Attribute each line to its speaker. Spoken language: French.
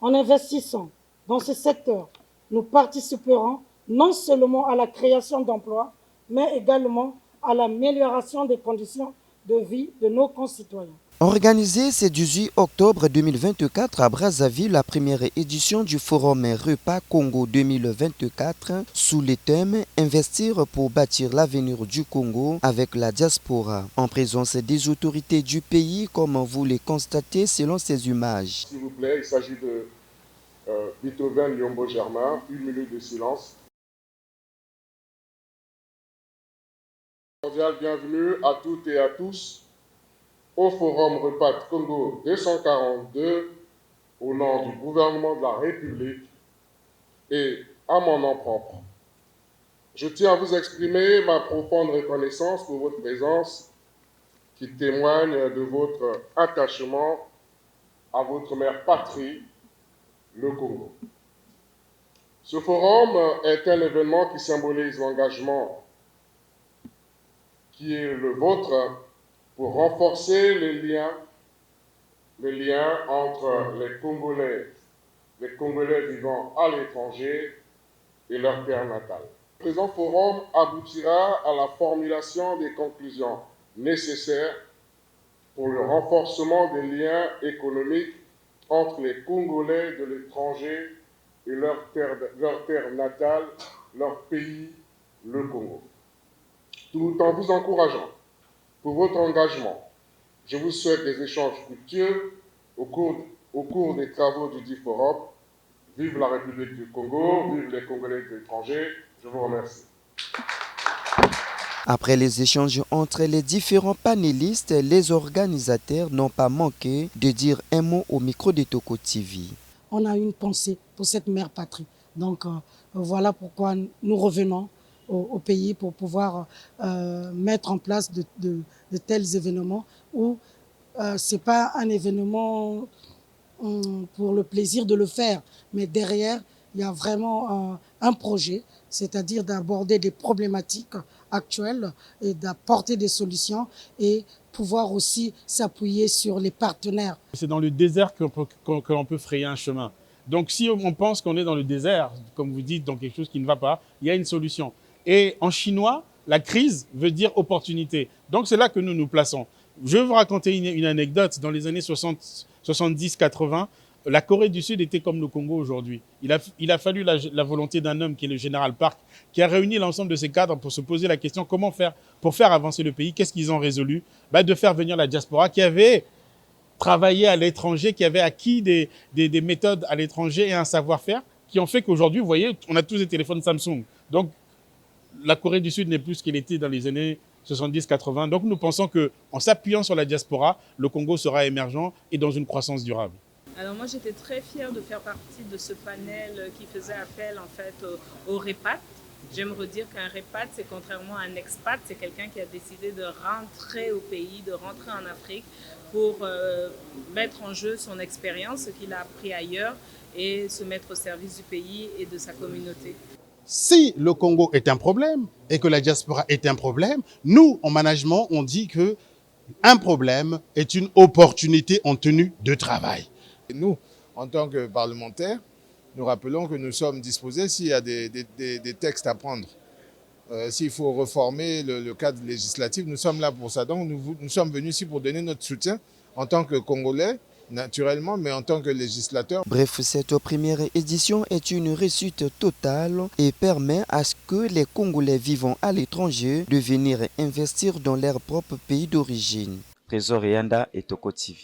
Speaker 1: En investissant dans ce secteur, nous participerons non seulement à la création d'emplois, mais également à l'amélioration des conditions de vie de nos concitoyens.
Speaker 2: Organisée ce 18 octobre 2024 à Brazzaville, la première édition du Forum Repas Congo 2024 sous le thème « Investir pour bâtir l'avenir du Congo avec la diaspora » en présence des autorités du pays comme vous le constatez selon ces images.
Speaker 3: S'il vous plaît, il s'agit de Beethoven Liombo Germain, 1 minute de silence. Cordial bienvenue à toutes et à tous au Forum Repas Congo 242 au nom du gouvernement de la République et à mon nom propre. Je tiens à vous exprimer ma profonde reconnaissance pour votre présence qui témoigne de votre attachement à votre mère patrie, le Congo. Ce forum est un événement qui symbolise l'engagement qui est le vôtre pour renforcer les liens entre les Congolais vivant à l'étranger et leur terre natale. Le présent forum aboutira à la formulation des conclusions nécessaires pour le renforcement des liens économiques entre les Congolais de l'étranger et leur terre natale, leur pays, le Congo. Tout en vous encourageant pour votre engagement, je vous souhaite des échanges fructueux au cours des travaux du dit forum. Vive la République du Congo, vive les Congolais de l'étranger. Je vous remercie.
Speaker 2: Après les échanges entre les différents panélistes, les organisateurs n'ont pas manqué de dire un mot au micro de Toko TV.
Speaker 1: On a une pensée pour cette mère patrie. Donc voilà pourquoi nous revenons au pays pour pouvoir mettre en place de tels événements où ce n'est pas un événement pour le plaisir de le faire, mais derrière, il y a vraiment un projet, c'est-à-dire d'aborder des problématiques actuelles et d'apporter des solutions et pouvoir aussi s'appuyer sur les partenaires.
Speaker 4: C'est dans le désert que l'on peut frayer un chemin. Donc si on pense qu'on est dans le désert, comme vous dites, dans quelque chose qui ne va pas, il y a une solution. Et en chinois, la crise veut dire opportunité. Donc c'est là que nous nous plaçons. Je vais vous raconter une anecdote. Dans les années 70-80, la Corée du Sud était comme le Congo aujourd'hui. Il a fallu la volonté d'un homme qui est le général Park, qui a réuni l'ensemble de ces cadres pour se poser la question comment faire pour faire avancer le pays. Qu'est-ce qu'ils ont résolu? De faire venir la diaspora qui avait travaillé à l'étranger, qui avait acquis des méthodes à l'étranger et un savoir-faire qui ont fait qu'aujourd'hui, vous voyez, on a tous des téléphones Samsung. Donc, la Corée du Sud n'est plus ce qu'elle était dans les années 70-80. Donc, nous pensons qu'en s'appuyant sur la diaspora, le Congo sera émergent et dans une croissance durable.
Speaker 5: Alors moi, j'étais très fière de faire partie de ce panel qui faisait appel en fait au REPAT. J'aime redire qu'un REPAT, c'est contrairement à un expat, c'est quelqu'un qui a décidé de rentrer au pays, de rentrer en Afrique pour mettre en jeu son expérience, ce qu'il a appris ailleurs et se mettre au service du pays et de sa communauté.
Speaker 6: Si le Congo est un problème et que la diaspora est un problème, nous, en management, on dit qu'un problème est une opportunité en tenue de travail.
Speaker 7: Et nous, en tant que parlementaires, nous rappelons que nous sommes disposés, s'il y a des textes à prendre, s'il faut reformer le cadre législatif, nous sommes là pour ça. Donc nous sommes venus ici pour donner notre soutien en tant que Congolais, naturellement, mais en tant que législateur.
Speaker 2: Bref, cette première édition est une réussite totale et permet à ce que les Congolais vivant à l'étranger de venir investir dans leur propre pays d'origine.
Speaker 8: Trésor Yanda et Toko TV.